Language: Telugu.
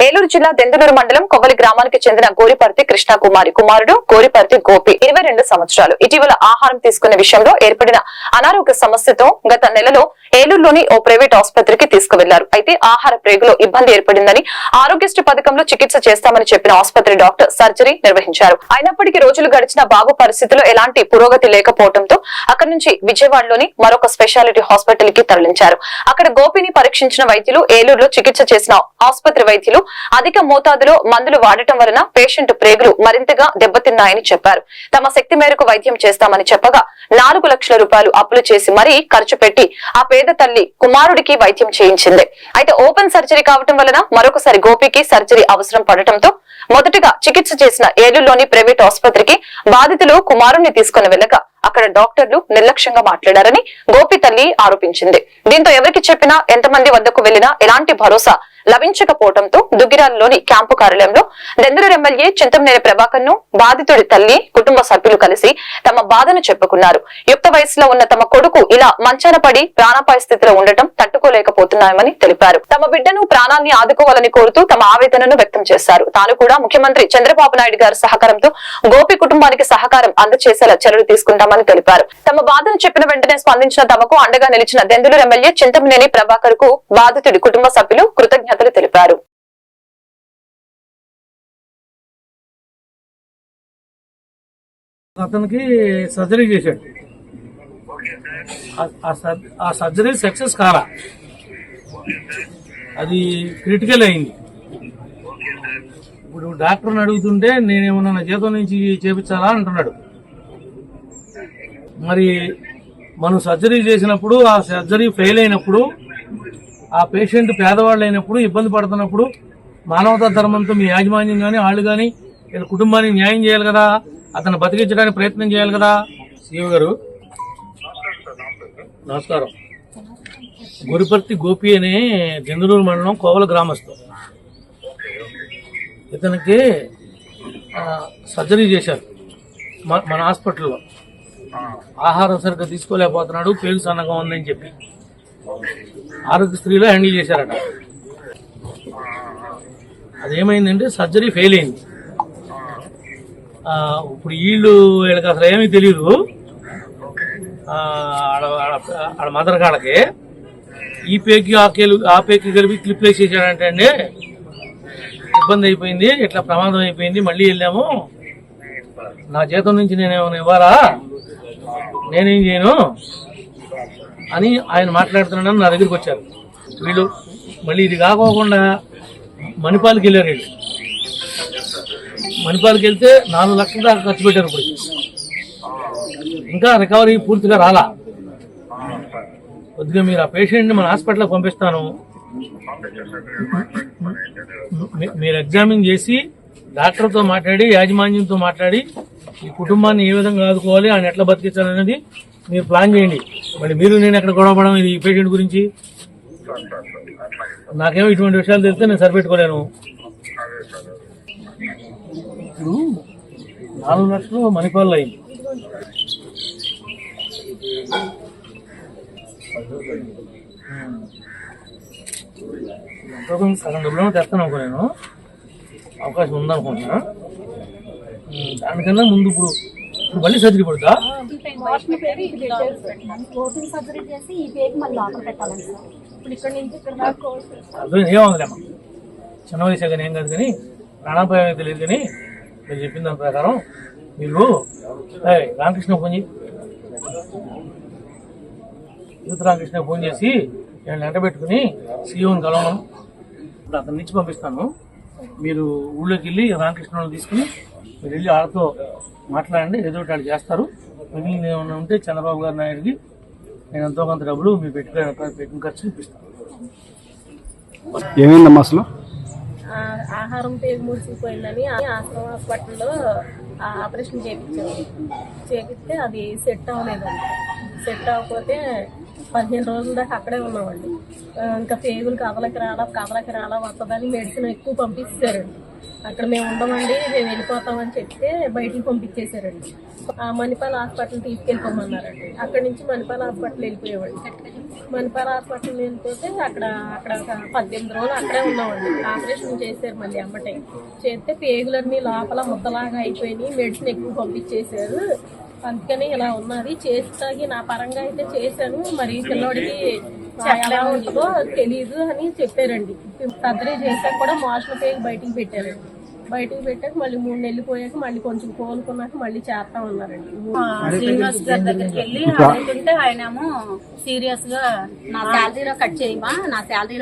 ఏలూరు జిల్లా దెందులూరు మండలం కొవ్వలి గ్రామానికి చెందిన గోరిపర్తి కృష్ణకుమారి కుమారుడు గోరిపర్తి గోపి 22 సంవత్సరాలు ఇటీవల ఆహారం తీసుకునే విషయంలో ఏర్పడిన అనారోగ్య సమస్యతో గత నెలలో ఏలూరులోని ఓ ప్రైవేట్ ఆసుపత్రికి తీసుకువెళ్లారు. అయితే ఆహార ప్రేగులో ఇబ్బంది ఏర్పడిందని ఆరోగ్యశ్రీ పథకంలో చికిత్స చేస్తామని చెప్పిన ఆసుపత్రి డాక్టర్ సర్జరీ నిర్వహించారు. అయినప్పటికీ రోజులు గడిచిన బాబు పరిస్థితిలో ఎలాంటి పురోగతి లేకపోవడంతో అక్కడి నుంచి విజయవాడలోని మరొక స్పెషాలిటీ హాస్పిటల్ కి తరలించారు. అక్కడ గోపిని పరీక్షించిన వైద్యులు ఏలూరులో చికిత్స చేసిన ఆసుపత్రి వైద్యులు అధిక మోతాదులో మందులు వాడటం వలన పేషెంట్ ప్రేగులు మరింతగా దెబ్బతిన్నాయని చెప్పారు. తమ శక్తి మేరకు వైద్యం చేస్తామని చెప్పగా 4 లక్షల రూపాయలు అప్పులు చేసి మరీ ఖర్చు పెట్టి ఆ పేద తల్లి కుమారుడికి వైద్యం చేయించింది. అయితే ఓపెన్ సర్జరీ కావటం వలన మరొకసారి గోపికి సర్జరీ అవసరం పడటంతో మొదటగా చికిత్స చేసిన ఏలూరులోని ప్రైవేట్ ఆసుపత్రికి బాధితులు కుమారుణ్ణి తీసుకుని వెళ్లగా అక్కడ డాక్టర్లు నిర్లక్ష్యంగా మాట్లాడారని గోపి తల్లి ఆరోపించింది. దీంతో ఎవరికి చెప్పినా ఎంతమంది వద్దకు వెళ్లినా ఎలాంటి భరోసా లభించకపోవడంతో దుగ్గిరాలలోని క్యాంపు కార్యాలయంలో దెందులూరు ఎమ్మెల్యే చింతమనేని ప్రభాకర్ ను బాధితుడి తల్లి కుటుంబ సభ్యులు కలిసి తమ బాధను చెప్పుకున్నారు. యుక్త వయసులో ఉన్న తమ కొడుకు ఇలా మంచాన పడి ప్రాణాపాయ స్థితిలో ఉండటం తట్టుకోలేకపోతున్నామని తెలిపారు. తమ బిడ్డను ప్రాణాన్ని ఆదుకోవాలని కోరుతూ తమ ఆవేదనను వ్యక్తం చేశారు. తాను కూడా ముఖ్యమంత్రి చంద్రబాబు నాయుడు గారి సహకారంతో గోపి కుటుంబానికి సహకారం అందజేసేలా చర్యలు తీసుకుంటామని తెలిపారు. తమ బాధను చెప్పిన వెంటనే స్పందించిన తమకు అండగా నిలిచిన దెందులూరు ఎమ్మెల్యే చింతమనేని ప్రభాకర్ కు బాధితుడి కుటుంబ సభ్యులు కృతజ్ఞతలు తెలిపారు. అతనికి సర్జరీ చేశాడు. ఆ సర్జరీ సక్సెస్ కాలా, అది క్రిటికల్ అయింది. ఇప్పుడు డాక్టర్ని అడుగుతుంటే నేనేమన్నా నా జీతం నుంచి చేపించాలా అంటున్నాడు. మరి మనం సర్జరీ చేసినప్పుడు ఆ సర్జరీ ఫెయిల్ అయినప్పుడు ఆ పేషెంట్ పేదవాళ్ళు అయినప్పుడు ఇబ్బంది పడుతున్నప్పుడు మానవతా ధర్మంతో మీ యాజమాన్యం కానీ వాళ్ళు కానీ వీళ్ళ కుటుంబానికి న్యాయం చేయాలి కదా, అతను బతికించడానికి ప్రయత్నం చేయాలి కదా. సీఓ గారు నమస్కారం. గోరిపర్తి గోపి అనే దెందులూరు మండలం కోవల గ్రామస్తు. ఇతనికి సర్జరీ చేశారు మన హాస్పిటల్లో. ఆహారం సరిగ్గా తీసుకోలేకపోతున్నాడు, పేగు సన్నగా ఉందని చెప్పి ఆరోగ్యశ్రీలో హ్యాండిల్ చేశారట. అదేమైందంటే సర్జరీ ఫెయిల్ అయింది. ఇప్పుడు వీళ్ళకి అసలు ఏమీ తెలియదు. ఆడ మదర్ కాళ్ళకి ఈ పేకి ఆ పేకి కలిపి క్లిప్ వేసేసాడంటే అండి ఇబ్బంది అయిపోయింది, ఇట్లా ప్రమాదం అయిపోయింది. మళ్ళీ వెళ్ళాము, నా జీతం నుంచి నేనేమైనా ఇవ్వాలా, నేనేం చేయను అని ఆయన మాట్లాడుతున్నాడని నా దగ్గరికి వచ్చారు. వీళ్ళు మళ్ళీ ఇది కాకోకుండా మణిపాల్కి వెళ్ళారు. వీళ్ళు మణిపాల్కి వెళ్తే 4 లక్షల దాకా ఖర్చు పెట్టారు. ఇప్పుడు ఇంకా రికవరీ పూర్తిగా రాలా. కొద్దిగా మీరు ఆ పేషెంట్ని మన హాస్పిటల్కి పంపిస్తాను, మీరు ఎగ్జామిన్ చేసి డాక్టర్తో మాట్లాడి యాజమాన్యంతో మాట్లాడి ఈ కుటుంబాన్ని ఏ విధంగా ఆదుకోవాలి, ఆయన ఎట్లా బతికించాలనేది మీరు ప్లాన్ చేయండి. మళ్ళీ మీరు నేను ఎక్కడ గొడవపడడం ఇది ఈ పేషెంట్ గురించి. నాకేమో ఇటువంటి విషయాలు తెలిస్తే నేను సరిపెట్టుకోలేను. ఇప్పుడు 4 లక్షలు మణిపాల్లో అయింది. సగం డబ్బులు తెస్తాను అనుకో, నేను అవకాశం ఉందనుకుంటున్నా. దానికన్నా ముందు ఇప్పుడు మళ్ళీ సర్జరీ పడుతా ఏమవుతుందమ్మా, చిన్న వయసు కానీ ఏం కాదు, కానీ ప్రాణాపాయం తెలియదు. కానీ మీరు చెప్పిన దాని ప్రకారం మీరు రామకృష్ణ ఫోన్ చేసి యూత్ రామకృష్ణ ఫోన్ చేసి నేను వెంట పెట్టుకుని సీఓని కలవను, అతని నుంచి పంపిస్తాను. మీరు ఊళ్ళోకి వెళ్ళి రామకృష్ణ తీసుకుని మీరు వెళ్ళి వాళ్ళతో మాట్లాడండి, ఏదో ఒకటి వాళ్ళు చేస్తారు. మిగిలిన ఏమన్నా ఉంటే చంద్రబాబు గారి నాయుడికి నేను ఎంతో కొంత డబ్బులు మీరు పెట్టిన ఖర్చు ఇప్పిస్తాను. ఏమైందమ్మా అసలు? ఆహారం పేరు ముడిసిపోయిందని ఆశ్రమ హాస్పిటల్లో ఆపరేషన్ చేపిస్తే అది సెట్ అవ్వలేదండి. సెట్ అవ్వకపోతే 15 రోజుల దాకా అక్కడే ఉన్నామండి. ఇంకా పేగులు కదలకి రాలా వస్తుందని మెడిసిన్ ఎక్కువ పంపిస్తారండి. అక్కడ మేము ఉండమండి మేము వెళ్ళిపోతామని చెప్తే బయటికి పంపించేశారండి. మణిపాల్ హాస్పిటల్ తీసుకెళ్ళిపోమన్నారండి. అక్కడి నుంచి మణిపాల్ హాస్పిటల్ వెళ్ళిపోయేవాళ్ళు. మణిపాల్ హాస్పిటల్ వెళ్ళిపోతే అక్కడ ఒక 18 రోజులు అక్కడే ఉన్నామండి. ఆపరేషన్ చేశారు మళ్ళీ అమ్మటే. చేస్తే పేగులన్నీ లోపల ముద్దలాగా అయిపోయినాయి, మెడిసిన్ ఎక్కువ పంపించేశారు, అందుకని ఇలా ఉన్నది. చేస్తాగి నా పరంగా అయితే చేశాను, మరి పిల్లోడికి ఎలా ఉంటుందో తెలీదు అని చెప్పారండి. సర్జరీ చేశాక కూడా మోషన్ పేగి బయటికి పెట్టారండి. బయటకు పెట్టాక మళ్ళీ 3 నెలలు పోయాక మళ్ళీ కొంచెం కోలుకున్నాక మళ్ళీ చేస్తా ఉన్నారండి. శ్రీనివాస్ గారి దగ్గరికి వెళ్ళి అడుగుతుంటే ఆయనేమో సీరియస్ గా నా శాలరీలో కట్ చేయమా, నా శాలరీ